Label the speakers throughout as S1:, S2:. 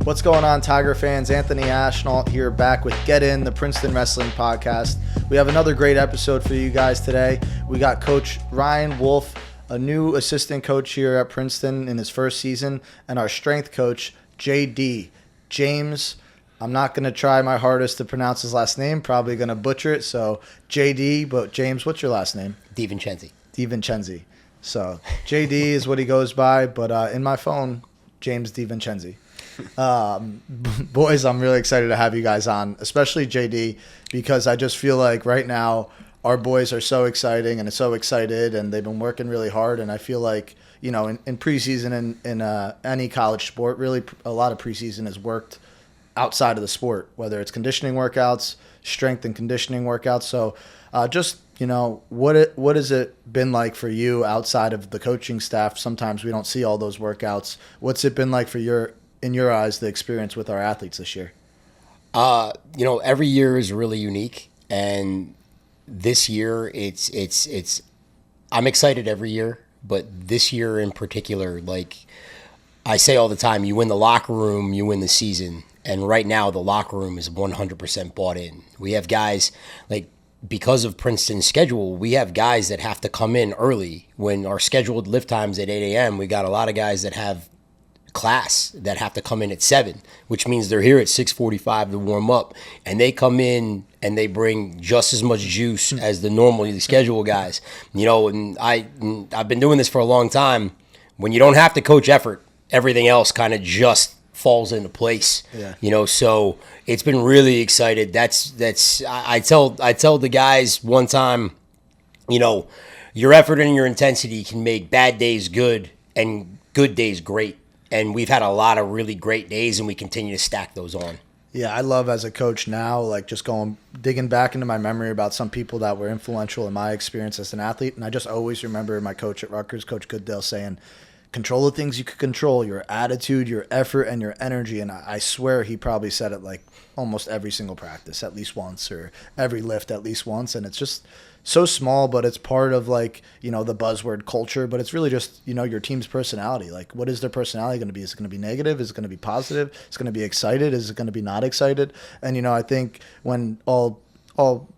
S1: What's going on, Tiger fans? Anthony Ashnault here, back with Get In, the Princeton Wrestling Podcast. We have another great episode for you guys today. We got Coach Ryan Wolfe, a new assistant coach here at Princeton in his first season, and our strength coach, JD, James. I'm not going to try my hardest to pronounce his last name, probably going to butcher it. So JD, but James, what's your last name?
S2: DeVincenzi.
S1: DeVincenzi. So JD is what he goes by, but in my phone, James DeVincenzi. Boys, I'm really excited to have you guys on, especially JD, because I just feel like right now our boys are so exciting and so excited, and they've been working really hard. And I feel like, you know, in preseason in any college sport, really a lot of preseason is worked outside of the sport, whether it's conditioning workouts, strength and conditioning workouts. So just, you know, what has it been like for you outside of the coaching staff? Sometimes we don't see all those workouts. What's it been like for in your eyes, the experience with our athletes this year?
S2: You know, every year is really unique, and this year it's I'm excited every year, but this year in particular, like I say all the time, you win the locker room, you win the season. And right now the locker room is 100% bought in. We have guys, like, because of Princeton's schedule, we have guys that have to come in early. When our scheduled lift times at 8 a.m., we got a lot of guys that have class that have to come in at 7, which means they're here at 6:45 to warm up, and they come in and they bring just as much juice as the normally scheduled guys. You know, and I've been doing this for a long time. When you don't have to coach effort, everything else kind of just falls into place. Yeah. You know, so it's been really excited. I tell the guys one time, you know, your effort and your intensity can make bad days good and good days great. And we've had a lot of really great days, and we continue to stack those on.
S1: Yeah, I love as a coach now, like just digging back into my memory about some people that were influential in my experience as an athlete. And I just always remember my coach at Rutgers, Coach Goodell, saying, control the things you could control, your attitude, your effort, and your energy. And I swear he probably said it like almost every single practice at least once, or every lift at least once. And it's just so small, but it's part of, like, you know, the buzzword culture, but it's really just, you know, your team's personality. Like, what is their personality going to be? Is it going to be negative? Is it going to be positive? Is it going to be excited? Is it going to be not excited? And, you know, I think when all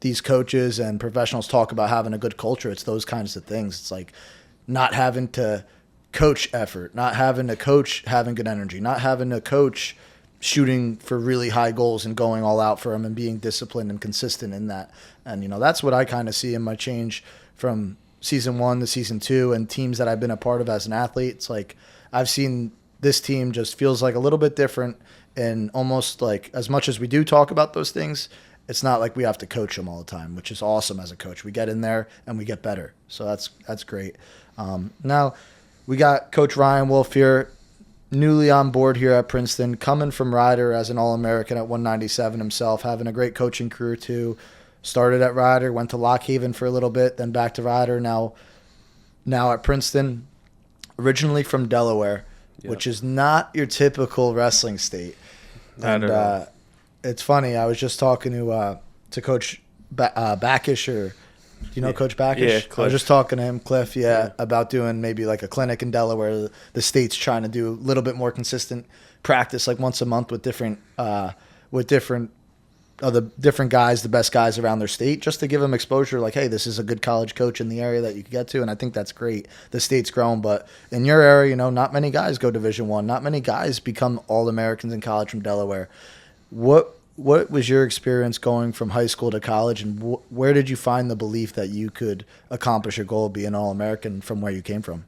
S1: these coaches and professionals talk about having a good culture, it's those kinds of things. It's like not having to coach effort, not having to coach having good energy, not having to coach shooting for really high goals and going all out for them and being disciplined and consistent in that. And, you know, that's what I kind of see in my change from season 1 to season 2 and teams that I've been a part of as an athlete. It's like I've seen this team just feels like a little bit different, and almost like as much as we do talk about those things, it's not like we have to coach them all the time, which is awesome as a coach. We get in there and we get better. So that's great. Now we got Coach Ryan Wolfe here, newly on board here at Princeton, coming from Rider as an All-American at 197 himself, having a great coaching career too. Started at Rider, went to Lock Haven for a little bit, then back to Rider, now at Princeton. Originally from Delaware, yep, which is not your typical wrestling state. And it's funny, I was just talking to Coach Backish, or do you know Coach Backish?
S3: Yeah, Cliff.
S1: I was just talking to him, Cliff, about doing maybe like a clinic in Delaware. The state's trying to do a little bit more consistent practice, like once a month with different guys, the best guys around their state, just to give them exposure. Like, hey, this is a good college coach in the area that you can get to, and I think that's great. The state's grown, but in your area, you know, not many guys go Division I. Not many guys become All-Americans in college from Delaware. What was your experience going from high school to college, and where did you find the belief that you could accomplish your goal of being an All-American from where you came from?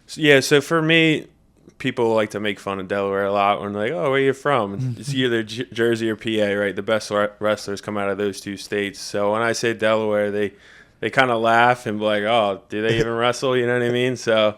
S3: So for me, people like to make fun of Delaware a lot when they're like, oh, where are you from? It's either Jersey or PA, right? The best wrestlers come out of those two states. So when I say Delaware, they kind of laugh and be like, oh, do they even wrestle? You know what I mean? So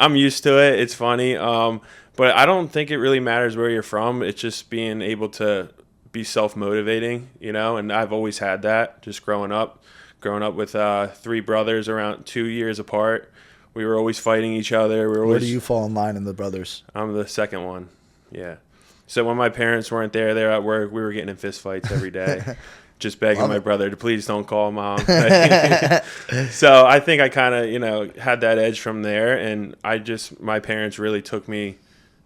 S3: I'm used to it. It's funny. But I don't think it really matters where you're from. It's just being able to be self-motivating, you know, and I've always had that just growing up with 3 brothers around 2 years apart. We were always fighting each other.
S1: Where do you fall in line in the brothers?
S3: I'm the second one. Yeah. So when my parents weren't there, they were at work, we were getting in fist fights every day. Just begging my brother to please don't call Mom. So I think I kind of, you know, had that edge from there. And my parents really took me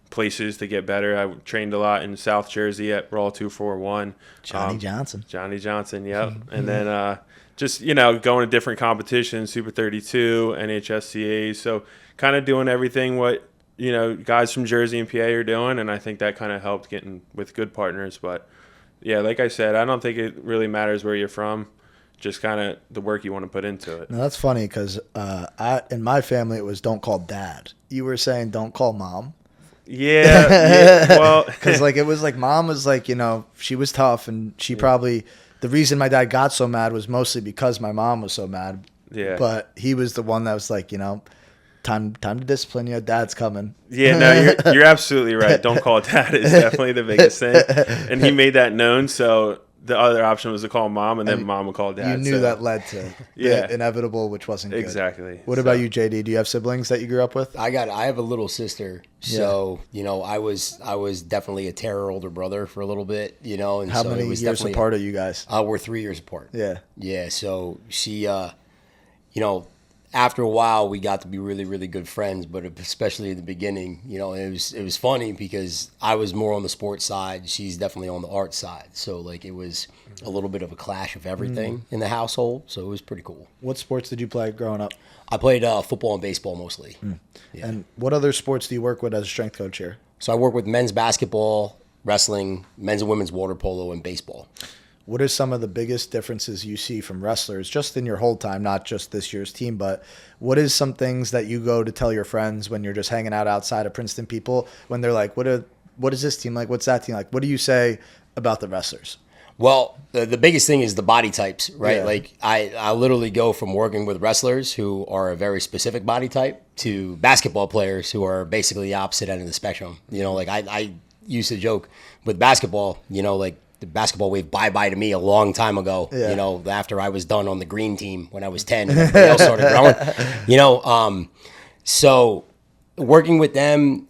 S3: places to get better. I trained a lot in South Jersey at Raw 241.
S1: Johnny Johnson.
S3: Johnny Johnson, yep. And then just, going to different competitions, Super 32, NHSCAs. So kind of doing everything what, guys from Jersey and PA are doing. And I think that kind of helped getting with good partners. But, yeah, like I said, I don't think it really matters where you're from. Just kind of the work you want to put into it.
S1: No, that's funny because in my family, it was don't call dad. You were saying don't call mom.
S3: Yeah, well,
S1: because it was mom was she was tough, and she probably the reason my dad got so mad was mostly because my mom was so mad.
S3: Yeah,
S1: but he was the one that was time to discipline you. Dad's coming.
S3: Yeah, no, you're absolutely right. Don't call dad is definitely the biggest thing, and he made that known. So the other option was to call mom, and then mom would call dad.
S1: You knew that led to the inevitable, which wasn't good.
S3: Exactly.
S1: What about you, JD? Do you have siblings that you grew up with?
S2: I have a little sister, so I was definitely a terror older brother for a little bit, And
S1: how many years apart are you guys?
S2: We're 3 years apart.
S1: Yeah.
S2: So she, after a while, we got to be really, really good friends, but especially in the beginning, it was funny because I was more on the sports side. She's definitely on the art side. So, it was a little bit of a clash of everything in the household. So it was pretty cool.
S1: What sports did you play growing up?
S2: I played football and baseball mostly.
S1: Yeah. And what other sports do you work with as a strength coach here?
S2: So I work with men's basketball, wrestling, men's and women's water polo, and baseball.
S1: What are some of the biggest differences you see from wrestlers just in your whole time, not just this year's team, but what is some things that you go to tell your friends when you're just hanging out outside of Princeton people when they're like, what is this team like? What's that team like? What do you say about the wrestlers?
S2: Well, the biggest thing is the body types, right?
S1: Yeah.
S2: I literally go from working with wrestlers who are a very specific body type to basketball players who are basically the opposite end of the spectrum. I used to joke with basketball, the basketball wave bye-bye to me a long time ago, after I was done on the green team when I was 10 and everybody else started growing, so working with them,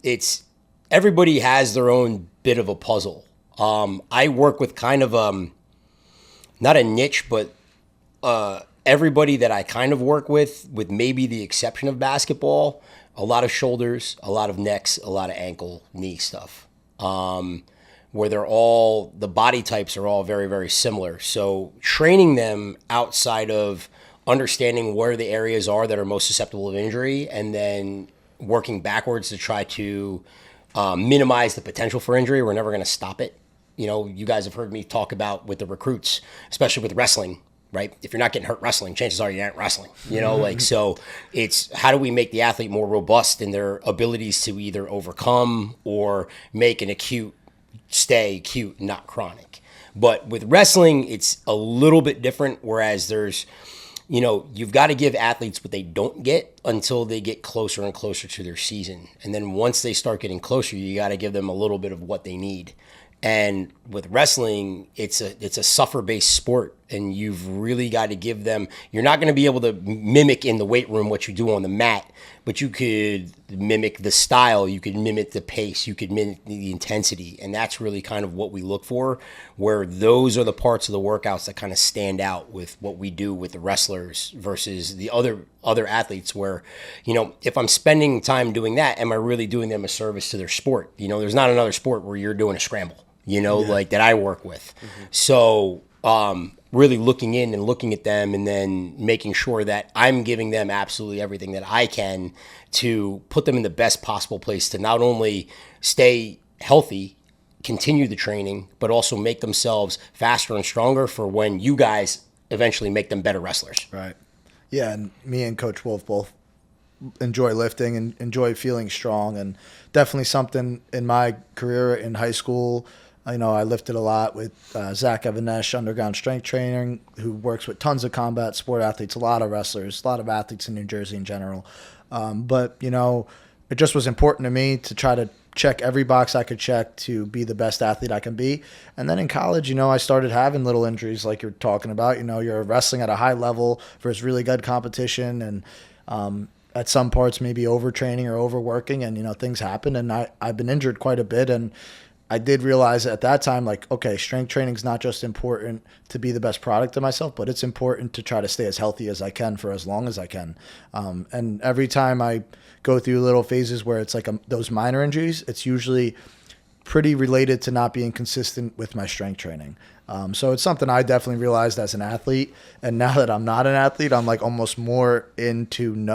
S2: everybody has their own bit of a puzzle. I work with kind of, not a niche, but everybody that I kind of work with maybe the exception of basketball, a lot of shoulders, a lot of necks, a lot of ankle, knee stuff. Where the body types are all very, very similar. So training them outside of understanding where the areas are that are most susceptible of injury and then working backwards to try to minimize the potential for injury. We're never going to stop it. You guys have heard me talk about with the recruits, especially with wrestling, right? If you're not getting hurt wrestling, chances are you aren't wrestling, so it's how do we make the athlete more robust in their abilities to either overcome or make an stay acute, not chronic. But with wrestling, it's a little bit different, whereas there's, you've got to give athletes what they don't get until they get closer and closer to their season. And then once they start getting closer, you got to give them a little bit of what they need. And with wrestling, it's a suffer-based sport, and you've really got to give them. You're not going to be able to mimic in the weight room what you do on the mat, but you could mimic the style, you could mimic the pace, you could mimic the intensity, and that's really kind of what we look for. Where those are the parts of the workouts that kind of stand out with what we do with the wrestlers versus the other athletes. Where, if I'm spending time doing that, am I really doing them a service to their sport? There's not another sport where you're doing a scramble. That I work with. Mm-hmm. So really looking in and looking at them and then making sure that I'm giving them absolutely everything that I can to put them in the best possible place to not only stay healthy, continue the training, but also make themselves faster and stronger for when you guys eventually make them better wrestlers.
S1: Right. Yeah, and me and Coach Wolfe both enjoy lifting and enjoy feeling strong, and definitely something in my career in high school. I lifted a lot with Zach Evanesh, underground strength training, who works with tons of combat sport athletes, a lot of wrestlers, a lot of athletes in New Jersey in general. But it just was important to me to try to check every box I could check to be the best athlete I can be. And then in college, I started having little injuries like you're talking about. You're wrestling at a high level versus really good competition, and at some parts maybe overtraining or overworking, and things happen. And I've been injured quite a bit, and I did realize at that time, like, okay, strength training is not just important to be the best product of myself, but it's important to try to stay as healthy as I can for as long as I can. And every time I go through little phases where it's like those minor injuries, it's usually pretty related to not being consistent with my strength training. So it's something I definitely realized as an athlete. And now that I'm not an athlete, I'm like almost more in tune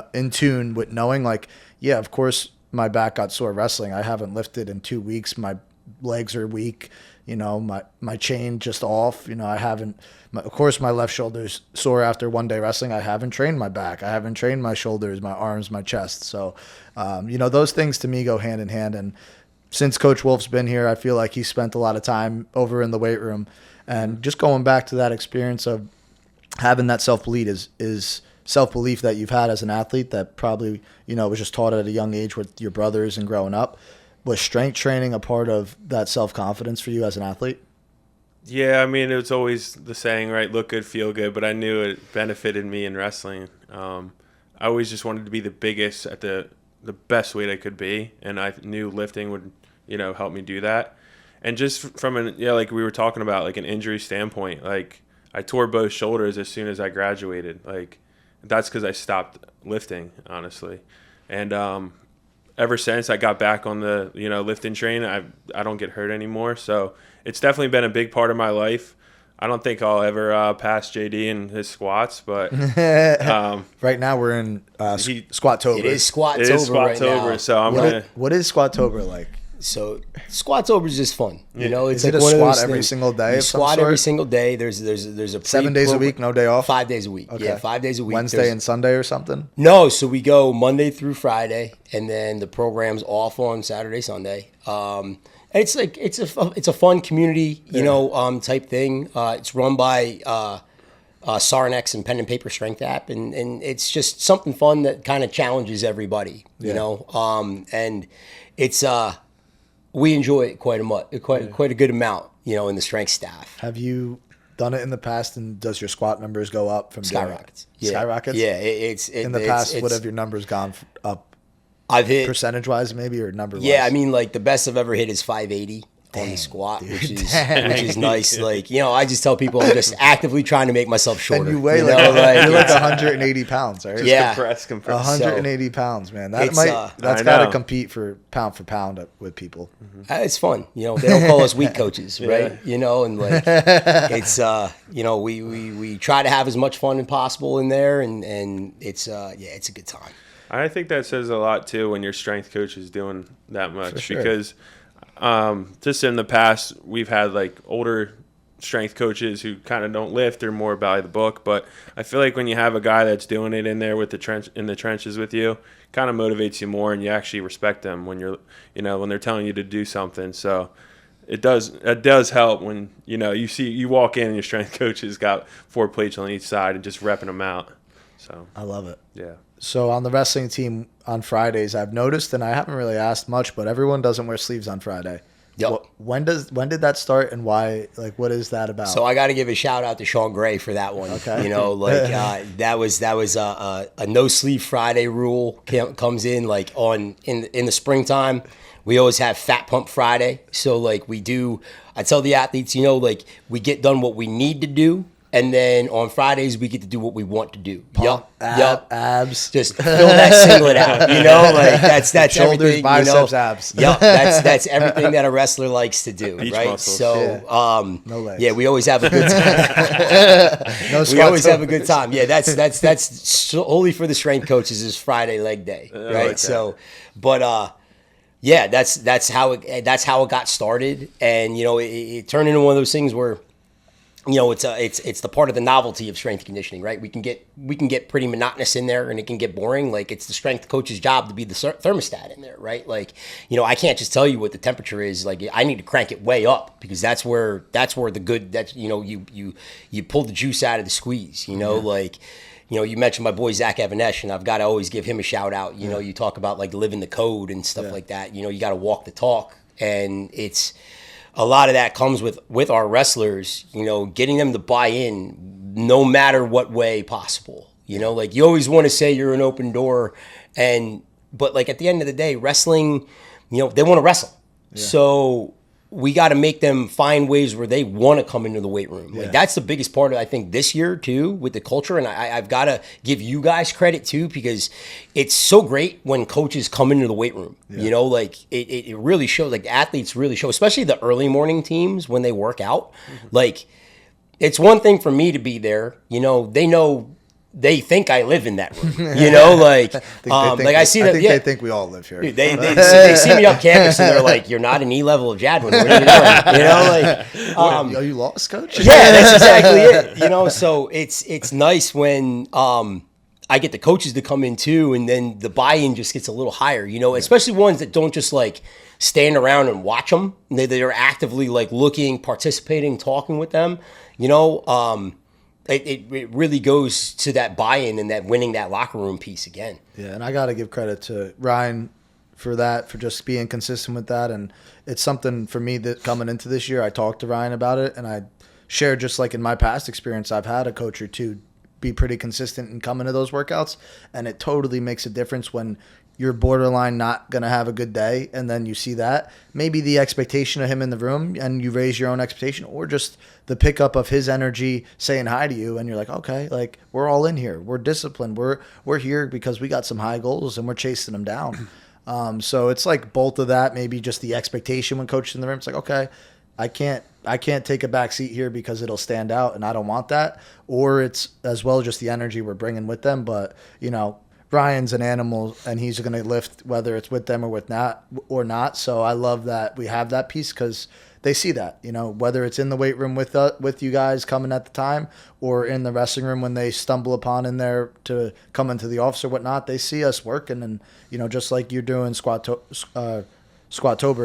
S1: with knowing, like, yeah, of course my back got sore wrestling. I haven't lifted in 2 weeks. My legs are weak. You know, my chain just off. You know, I haven't, of course my left shoulder's sore after one day wrestling. I haven't trained my back. I haven't trained my shoulders, my arms, my chest. So, you know, those things to me go hand in hand. And since Coach Wolfe's been here, I feel like he spent a lot of time over in the weight room. And just going back to that experience of having that self-belief is self-belief that you've had as an athlete that probably, you know, was just taught at a young age with your brothers and growing up. Was strength training a part of that self-confidence for you as an athlete?
S3: Yeah, I mean, it was always the saying, right? Look good, feel good. But I knew it benefited me in wrestling. I always just wanted to be the biggest at the best weight I could be. And I knew lifting would, you know, help me do that. And just from like we were talking about, like an injury standpoint, like I tore both shoulders as soon as I graduated. Like that's because I stopped lifting, honestly. And ever since I got back on the, you know, lifting train, I don't get hurt anymore. So it's definitely been a big part of my life. I don't think I'll ever pass JD in his squats, but
S1: right now we're in Squat-tober.
S2: It is Squat-tober right now.
S3: So I'm
S1: what is Squat-tober like?
S2: So Squat-tober is just fun. You know, it's
S1: is
S2: like
S1: it a
S2: one
S1: squat
S2: of those
S1: every
S2: things.
S1: single day?
S2: You squat every single day. There's a
S1: 7 days a week, no day off.
S2: 5 days a week.
S1: Okay.
S2: Yeah, 5 days a week.
S1: Wednesday and Sunday or something?
S2: No, so we go Monday through Friday, and then the program's off on Saturday, Sunday. And it's like it's a fun community, you know, type thing. It's run by Sarnex and Pen and Paper Strength app, and it's just something fun that kind of challenges everybody, you know. And it's we enjoy it quite a good amount, you know, in the strength staff.
S1: Have you done it in the past, and does your squat numbers go up from
S2: Skyrockets?
S1: Skyrockets?
S2: Yeah,
S1: in the past, what have your numbers gone up?
S2: I've hit
S1: percentage-wise, maybe, or number-wise?
S2: Yeah, I mean, like the best I've ever hit is 580 on the squat, which is nice. Like, you know, I just tell people I'm just actively trying to make myself shorter.
S1: And you weigh
S2: you're
S1: like 180 pounds, right?
S2: Yeah,
S3: compress.
S1: 180 pounds, man. That's got to compete for pound with people.
S2: It's fun, you know. They don't call us weak coaches, right? You know, and like it's you know, we try to have as much fun as possible in there, and it's it's a good time.
S3: I think that says a lot too when your strength coach is doing that much,
S1: sure.
S3: Because just in the past we've had like older strength coaches who kind of don't lift, they're more by the book, but I feel like when you have a guy that's doing it in there with in the trenches with you, kind of motivates you more, and you actually respect them when you're, you know, when they're telling you to do something. So it does help when, you know, you walk in and your strength coach has got 4 plates on each side and just repping them out. So
S1: I love it.
S3: Yeah.
S1: So on the wrestling team on Fridays, I've noticed, and I haven't really asked much, but everyone doesn't wear sleeves on Friday.
S2: Yep.
S1: When did that start, and why? Like, what is that about?
S2: So I got to give a shout out to Sean Gray for that one.
S1: Okay.
S2: You know, like that was a no sleeve Friday rule comes in like in the springtime. We always have Fat Pump Friday. So like I tell the athletes, you know, like we get done what we need to do. And then on Fridays, we get to do what we want to do.
S1: Abs.
S2: Just fill that singlet out, you know? Like that's
S1: shoulders,
S2: everything,
S1: biceps,
S2: you know?
S1: abs.
S2: Yep, that's everything that a wrestler likes to do,
S3: Beach
S2: right?
S3: muscles.
S2: So,
S1: no legs.
S2: yeah, we always have a good time.
S1: No
S2: We always have a good time. Yeah, that's solely for the strength coaches is Friday leg day, right?
S3: Like
S2: so, but yeah, that's how it got started, and you know, it turned into one of those things where, you know, it's the part of the novelty of strength conditioning, right? We can get pretty monotonous in there, and it can get boring. Like it's the strength coach's job to be the thermostat in there, right? Like, you know, I can't just tell you what the temperature is. Like I need to crank it way up because that's where the good, that's, you know, you pull the juice out of the squeeze. You know, like, you know, you mentioned my boy Zach Evanesh, and I've got to always give him a shout out. You know, you talk about like living the code and stuff like that. You know, you got to walk the talk, and it's. A lot of that comes with our wrestlers, you know, getting them to buy in no matter what way possible. You know, like you always want to say you're an open door, but like at the end of the day, wrestling, you know, they want to wrestle. Yeah. So we got to make them find ways where they want to come into the weight room.
S1: Yeah.
S2: Like that's the biggest part of, I think, this year too, with the culture. And I've got to give you guys credit too, because it's so great when coaches come into the weight room.
S1: Yeah.
S2: You know, like it really shows, like athletes really show, especially the early morning teams when they work out. Like it's one thing for me to be there, you know, they think I live in that room, you know, like, I see that.
S1: I think they think we all live here.
S2: They see me up campus and they're like, "You're not an E level of Jadwin. What are you doing?" You know, like,
S1: are you lost, coach?
S2: Yeah, that's exactly it. You know, so it's nice when I get the coaches to come in too, and then the buy-in just gets a little higher. You know, especially ones that don't just like stand around and watch them. They're actively like looking, participating, talking with them. You know. It really goes to that buy-in and that winning that locker room piece again.
S1: Yeah, and I got to give credit to Ryan for that, for just being consistent with that. And it's something for me that coming into this year, I talked to Ryan about it, and I shared just like in my past experience, I've had a coach or two be pretty consistent in coming to those workouts, and it totally makes a difference when you're borderline not going to have a good day, and then you see that. Maybe the expectation of him in the room, and you raise your own expectation, or just the pickup of his energy saying hi to you, and you're like, okay, like we're all in here. We're disciplined. We're here because we got some high goals, and we're chasing them down. So it's like both of that, maybe just the expectation when coach's in the room. It's like, okay, I can't take a back seat here because it'll stand out, and I don't want that. Or it's as well just the energy we're bringing with them. But, you know, Ryan's an animal, and he's going to lift whether it's with them or not. So I love that we have that piece because they see that, you know, whether it's in the weight room with you guys coming at the time or in the wrestling room when they stumble upon in there to come into the office or whatnot, they see us working. And, you know, just like you're doing Squattober,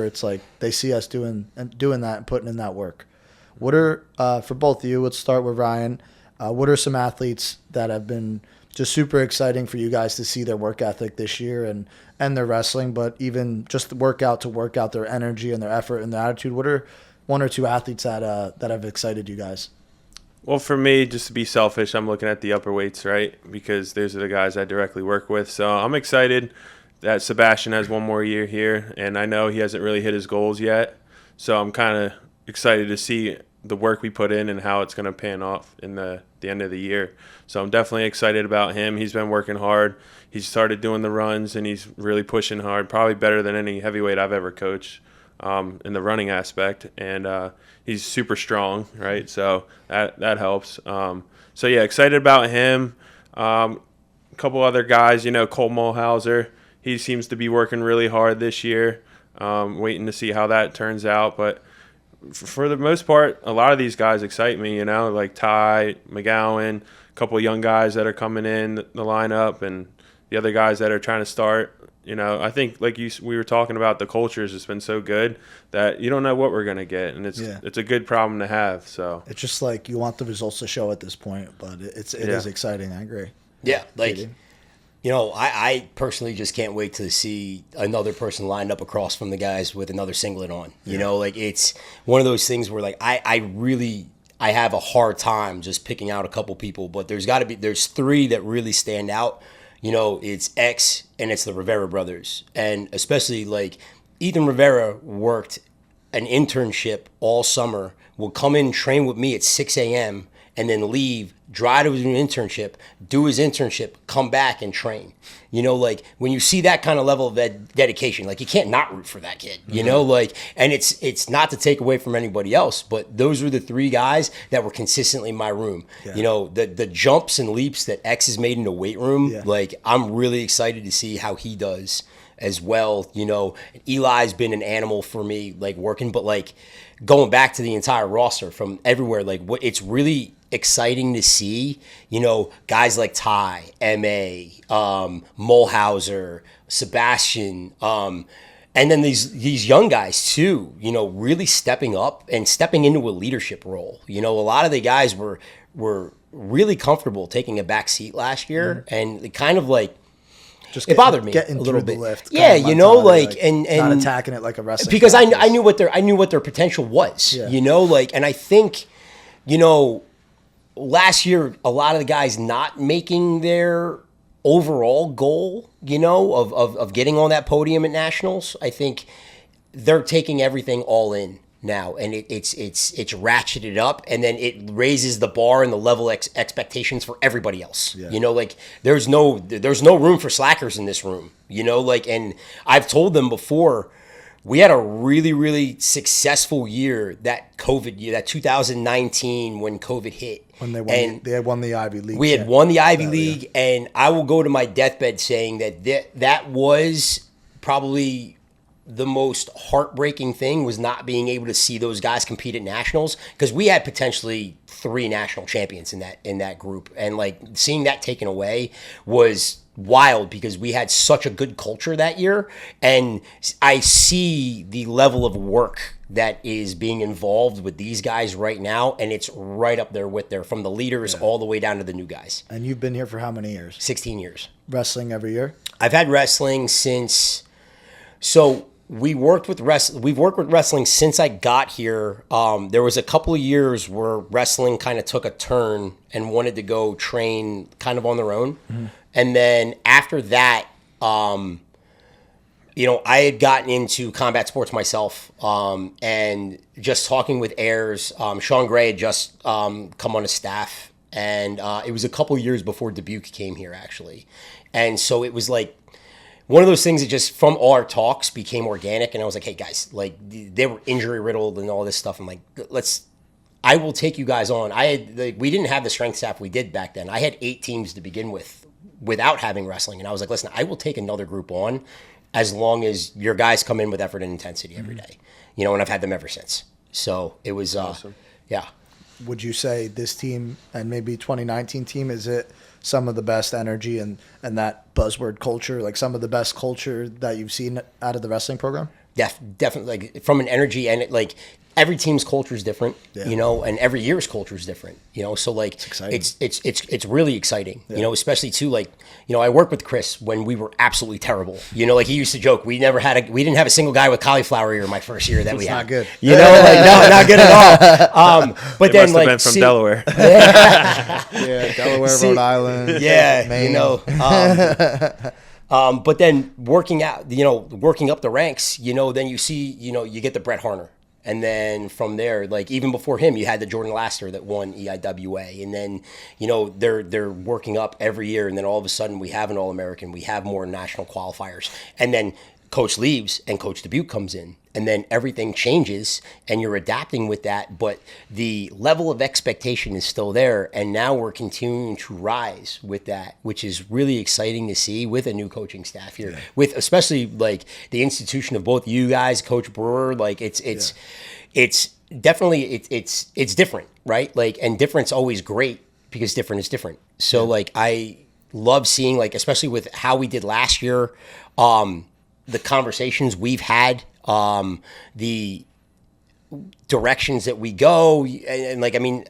S1: it's like they see us doing that and putting in that work. What are, for both of you, let's start with Ryan. What are some athletes that have been just super exciting for you guys to see their work ethic this year and their wrestling, but even just work out their energy and their effort and their attitude? What are one or two athletes that have excited you guys?
S3: Well, for me, just to be selfish, I'm looking at the upper weights, right? Because those are the guys I directly work with. So I'm excited that Sebastian has one more year here, and I know he hasn't really hit his goals yet. So I'm kind of excited to see the work we put in and how it's going to pan off in the end of the year. So I'm definitely excited about him. He's been working hard. He's started doing the runs, and he's really pushing hard, probably better than any heavyweight I've ever coached in the running aspect. And he's super strong, right? So that helps. So, yeah, excited about him. A couple other guys, you know, Cole Mulhauser. He seems to be working really hard this year. Waiting to see how that turns out. But for the most part, a lot of these guys excite me, you know, like Ty, McGowan, a couple of young guys that are coming in the lineup, and the other guys that are trying to start. You know, I think like we were talking about, the cultures has been so good that you don't know what we're going to get, and it's a good problem to have. So
S1: it's just like you want the results to show at this point, but it is exciting. I agree.
S2: Yeah, like you know, I personally just can't wait to see another person lined up across from the guys with another singlet on. You know, like it's one of those things where like I have a hard time just picking out a couple people, but there's three that really stand out. You know, it's X and it's the Rivera brothers. And especially like Ethan Rivera worked an internship all summer, would come in, train with me at 6 a.m. and then leave, drive to his internship, do his internship, come back and train. You know, like when you see that kind of level of dedication, like you can't not root for that kid, you know, like, and it's not to take away from anybody else, but those were the three guys that were consistently in my room. You know, the jumps and leaps that X has made in the weight room, like I'm really excited to see how he does as well. You know, Eli's been an animal for me, like working, but like going back to the entire roster from everywhere, like what it's really exciting to see, you know, guys like Ty, M.A., Mulhauser, Sebastian, and then these young guys too, you know, really stepping up and stepping into a leadership role. You know, a lot of the guys were really comfortable taking a back seat last year, and it kind of like, it bothered me a little bit.
S1: Lift,
S2: yeah, you know, like and
S1: not attacking it like a wrestling.
S2: Because I knew what their potential was. You know, like, and I think, you know, last year a lot of the guys not making their overall goal, you know, of getting on that podium at nationals, I think they're taking everything all in. now, and it's ratcheted up, and then it raises the bar and the level expectations for everybody else.
S1: Yeah.
S2: You know, like there's no room for slackers in this room. You know, like, and I've told them before, we had a really, really successful year, that COVID year, that 2019 when COVID hit.
S1: When they had won the Ivy League.
S2: We had won the Ivy League, and I will go to my deathbed saying that was probably the most heartbreaking thing, was not being able to see those guys compete at nationals, because we had potentially 3 national champions in that group, and like seeing that taken away was wild, because we had such a good culture that year, and I see the level of work that is being involved with these guys right now, and it's right up there with from the leaders all the way down to the new guys.
S1: And you've been here for how many years?
S2: 16 years.
S1: Wrestling every year?
S2: I've had wrestling since, so we've worked with wrestling since I got here. There was a couple of years where wrestling kind of took a turn and wanted to go train kind of on their own. Mm-hmm. And then after that, I had gotten into combat sports myself, and just talking with Ayers, Sean Gray had just come on his staff, and it was a couple years before Dubuque came here, actually. And so it was like one of those things that just from all our talks became organic, and I was like, hey, guys, like they were injury riddled and all this stuff. I'm like, I will take you guys on. We didn't have the strength staff we did back then. I had 8 teams to begin with without having wrestling, and I was like, listen, I will take another group on as long as your guys come in with effort and intensity every day, and I've had them ever since. So it was,
S3: awesome.
S2: Yeah.
S1: Would you say this team and maybe 2019 team, is it some of the best energy and that buzzword culture, like some of the best culture that you've seen out of the wrestling program?
S2: Definitely, like from an energy, and every team's culture is different, and every year's culture is different, so like it's really exciting, especially too, like, I worked with Chris when we were absolutely terrible, like he used to joke, we didn't have a single guy with cauliflower ear my first year that we had.
S1: Not good.
S2: No, not good at all. But
S3: They
S2: then
S3: must have been from Delaware.
S1: Yeah, Delaware, Rhode Island.
S2: Yeah,
S1: Maine.
S2: But then working up the ranks, then you see, you get the Brett Harner. And then from there, like even before him, you had the Jordan Laster that won EIWA. And then, they're working up every year. And then all of a sudden we have an All-American. We have more national qualifiers. And then Coach leaves and Coach Dubuque comes in. And then everything changes and you're adapting with that. But the level of expectation is still there. And now we're continuing to rise with that, which is really exciting to see with a new coaching staff here. Yeah. With especially like the institution of both you guys, Coach Brewer, like it's definitely it's different, right? Like, and different's always great because different is different. So like I love seeing, like, especially with how we did last year, the conversations we've had, the directions that we go, and like, I mean,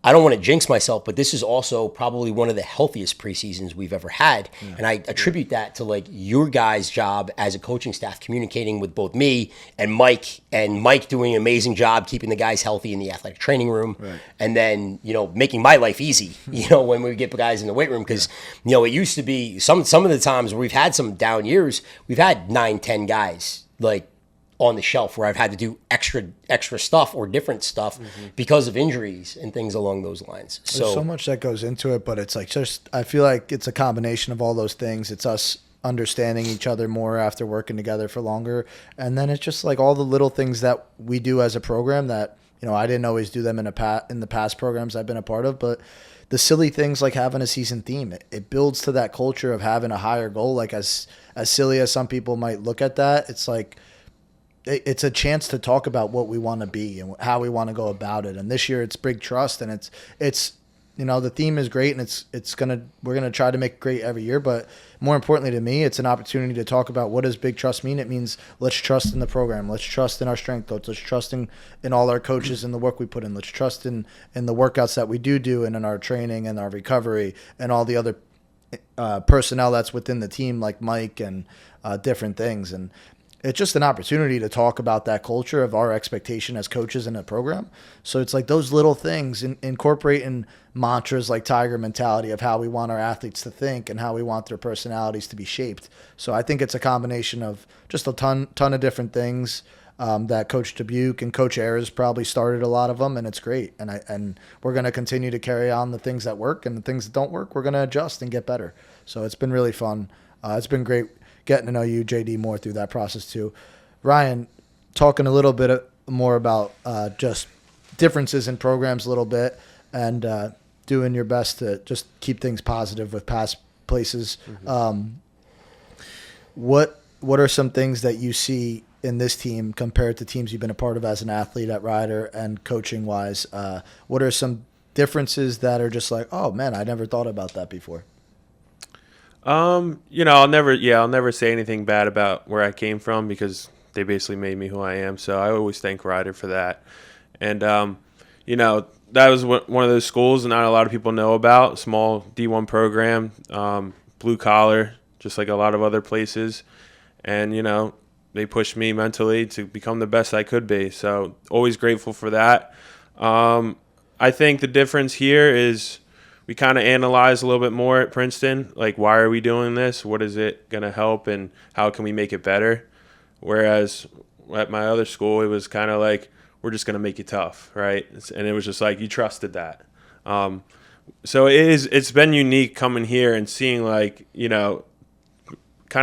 S2: I don't want to jinx myself, but this is also probably one of the healthiest preseasons we've ever had. Yeah. And I attribute that to like your guys' job as a coaching staff, communicating with both me and Mike doing an amazing job keeping the guys healthy in the athletic training room. Right. And then, making my life easy, when we get guys in the weight room. Cause it used to be some of the times where we've had some down years, we've had 9-10 guys like on the shelf where I've had to do extra stuff or different stuff because of injuries and things along those lines.
S1: There's so much that goes into it, but it's like I feel like it's a combination of all those things. It's us understanding each other more after working together for longer. And then it's just like all the little things that we do as a program that, I didn't always do them in the past programs I've been a part of, but the silly things like having a season theme, it builds to that culture of having a higher goal. Like as silly as some people might look at that, it's like, it's a chance to talk about what we want to be and how we want to go about it. And this year it's big trust, and it's the theme is great, and we're gonna try to make it great every year. But more importantly to me, it's an opportunity to talk about what does big trust mean. It means let's trust in the program, let's trust in our strength coach, let's trust in all our coaches and the work we put in, let's trust in the workouts that we do and in our training and our recovery and all the other personnel that's within the team, like Mike and different things. And it's just an opportunity to talk about that culture of our expectation as coaches in a program. So it's like those little things, incorporating mantras like Tiger mentality of how we want our athletes to think and how we want their personalities to be shaped. So I think it's a combination of just a ton of different things. that Coach Dubuque and Coach Ayers probably started a lot of them, and it's great. And we're going to continue to carry on the things that work, and the things that don't work, we're going to adjust and get better. So it's been really fun. It's been great getting to know you, JD, more through that process too. Ryan, talking a little bit more about just differences in programs a little bit, and doing your best to just keep things positive with past places. What are some things that you see in this team compared to teams you've been a part of as an athlete at Rider and coaching wise? What are some differences that are just like, oh man, I never thought about that before?
S3: I'll never say anything bad about where I came from because they basically made me who I am. So I always thank Rider for that. And, that was one of those schools not a lot of people know about, small D1 program, blue collar, just like a lot of other places. And, they pushed me mentally to become the best I could be. So always grateful for that. I think the difference here is we kind of analyze a little bit more at Princeton, like why are we doing this? What is it going to help and how can we make it better? Whereas at my other school, it was kind of like, we're just going to make you tough, right? And it was just like, you trusted that. So it's been unique coming here and seeing kind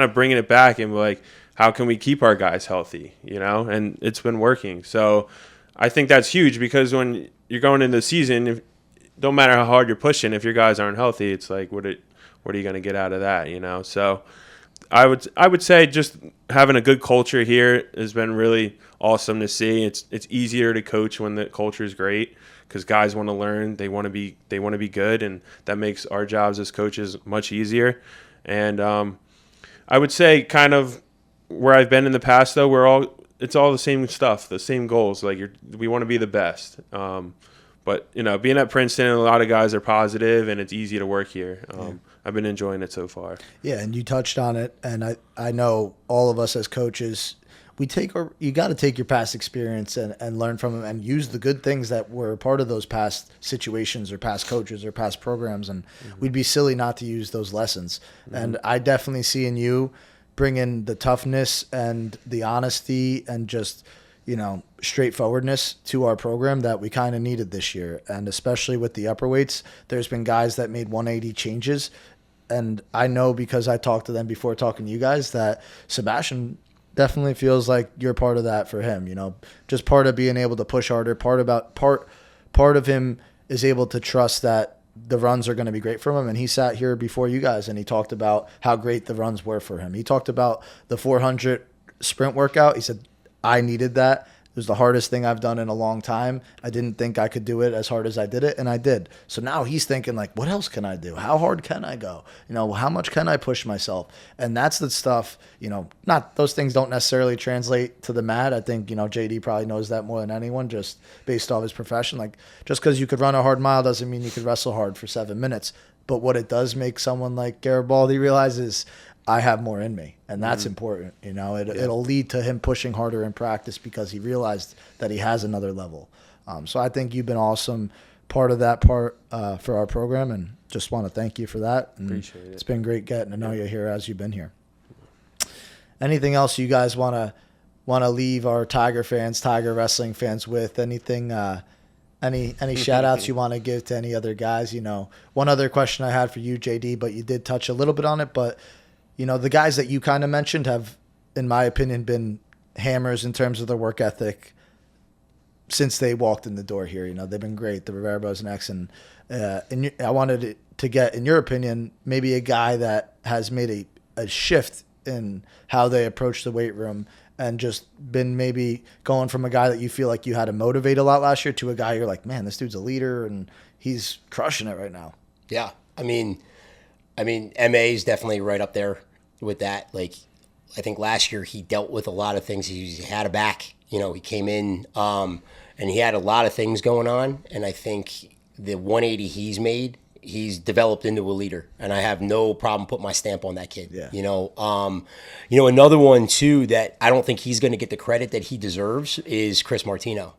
S3: of bringing it back and like, how can we keep our guys healthy, and it's been working. So I think that's huge because when you're going into the season, don't matter how hard you're pushing, if your guys aren't healthy, it's like, what are you going to get out of that, So I would say just having a good culture here has been really awesome to see. It's easier to coach when the culture is great because guys want to learn, they want to be good, and that makes our jobs as coaches much easier. And I would say kind of where I've been in the past though, it's all the same stuff, the same goals. Like we want to be the best. But being at Princeton, a lot of guys are positive, and it's easy to work here. I've been enjoying it so far.
S1: Yeah, and you touched on it, and I know all of us as coaches, you got to take your past experience and learn from them and use the good things that were part of those past situations or past coaches or past programs, and we'd be silly not to use those lessons. And I definitely see in you bringing the toughness and the honesty and just straightforwardness to our program that we kind of needed this year. And especially with the upper weights, there's been guys that made 180 changes. And I know because I talked to them before talking to you guys that Sebastian definitely feels like you're part of that for him, just part of being able to push harder, part of him is able to trust that the runs are going to be great for him. And he sat here before you guys and he talked about how great the runs were for him. He talked about the 400 sprint workout. He said, I needed that. It was the hardest thing I've done in a long time. I didn't think I could do it as hard as I did it, and I did. So now he's thinking like, what else can I do? How hard can I go? How much can I push myself? And that's the stuff, not those things don't necessarily translate to the mat. I think, JD probably knows that more than anyone just based off his profession. Like just because you could run a hard mile doesn't mean you could wrestle hard for 7 minutes. But what it does make someone like Garibaldi realize is I have more in me, and that's important. It'll lead to him pushing harder in practice because he realized that he has another level. So I think you've been awesome part of that for our program, and just want to thank you for that. And
S3: appreciate it.
S1: It's been great getting to know you here as you've been here. Anything else you guys want to leave our Tiger wrestling fans with? Anything? Any shout outs you want to give to any other guys? One other question I had for you, JD, but you did touch a little bit on it, but the guys that you kind of mentioned have, in my opinion, been hammers in terms of their work ethic since they walked in the door here. They've been great, the Rivera Bros and X. And I wanted to get, in your opinion, maybe a guy that has made a shift in how they approach the weight room and just been maybe going from a guy that you feel like you had to motivate a lot last year to a guy you're like, man, this dude's a leader and he's crushing it right now.
S2: Yeah. I mean, MA is definitely right up there with that. Like, I think last year he dealt with a lot of things. He had a back, he came in and he had a lot of things going on. And I think the 180 he's made, he's developed into a leader, and I have no problem putting my stamp on that kid.
S1: Yeah.
S2: Another one too that I don't think he's going to get the credit that he deserves is Chris Martino.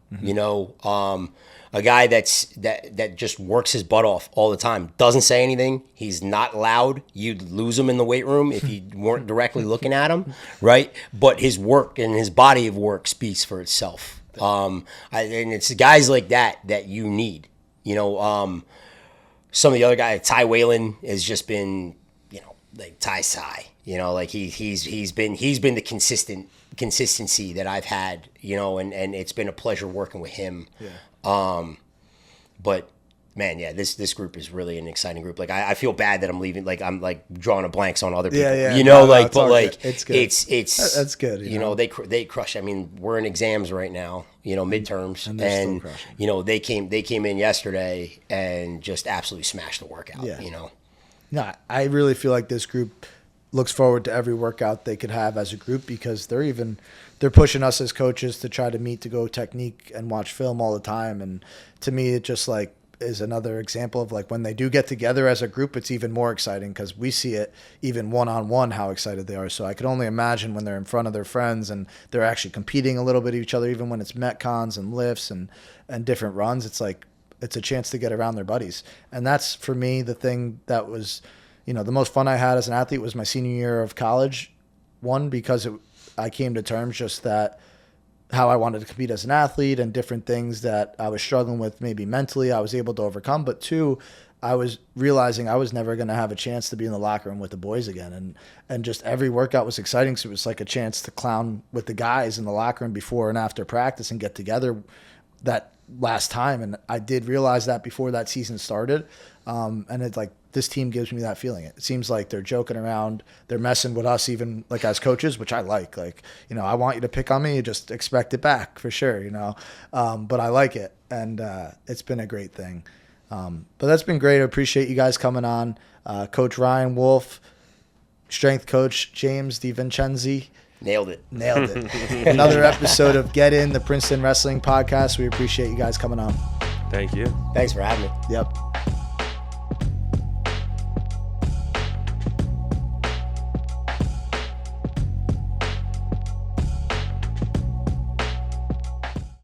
S2: A guy that just works his butt off all the time. Doesn't say anything. He's not loud. You'd lose him in the weight room if you weren't directly looking at him, right? But his work and his body of work speaks for itself. And it's guys like that you need. Some of the other guys, Ty Whalen has just been, like Ty Sy. Like he's been the consistency that I've had. And it's been a pleasure working with him.
S1: Yeah.
S2: But man, yeah, this group is really an exciting group. Like I feel bad that I'm leaving. Like I'm like drawing a blanks on other people.
S1: Yeah.
S2: It's good. It's
S1: that's good.
S2: They crush. I mean, we're in exams right now. Midterms,
S1: And they're still crushing.
S2: they came in yesterday and just absolutely smashed the workout.
S1: Yeah. No, I really feel like this group looks forward to every workout they could have as a group because they're pushing us as coaches to try to meet to go technique and watch film all the time. And to me, it just like is another example of like when they do get together as a group, it's even more exciting because we see it even one-on-one how excited they are. So I could only imagine when they're in front of their friends and they're actually competing a little bit with each other, even when it's Metcons and lifts and different runs, it's like it's a chance to get around their buddies. And that's for me the thing that was, the most fun I had as an athlete was my senior year of college. One, because I came to terms just that how I wanted to compete as an athlete and different things that I was struggling with maybe mentally I was able to overcome. But two, I was realizing I was never going to have a chance to be in the locker room with the boys again. And just every workout was exciting. So it was like a chance to clown with the guys in the locker room before and after practice and get together that last time. And I did realize that before that season started. And it's like, this team gives me that feeling. It seems like they're joking around. They're messing with us even like as coaches, which I like. Like, I want you to pick on me. You just expect it back for sure, But I like it. And it's been a great thing. But that's been great. I appreciate you guys coming on. Coach Ryan Wolfe, strength coach James DeVincenzi.
S2: Nailed it.
S1: Another episode of Get In, the Princeton Wrestling Podcast. We appreciate you guys coming on.
S3: Thank you.
S2: Thanks for having me.
S1: Yep.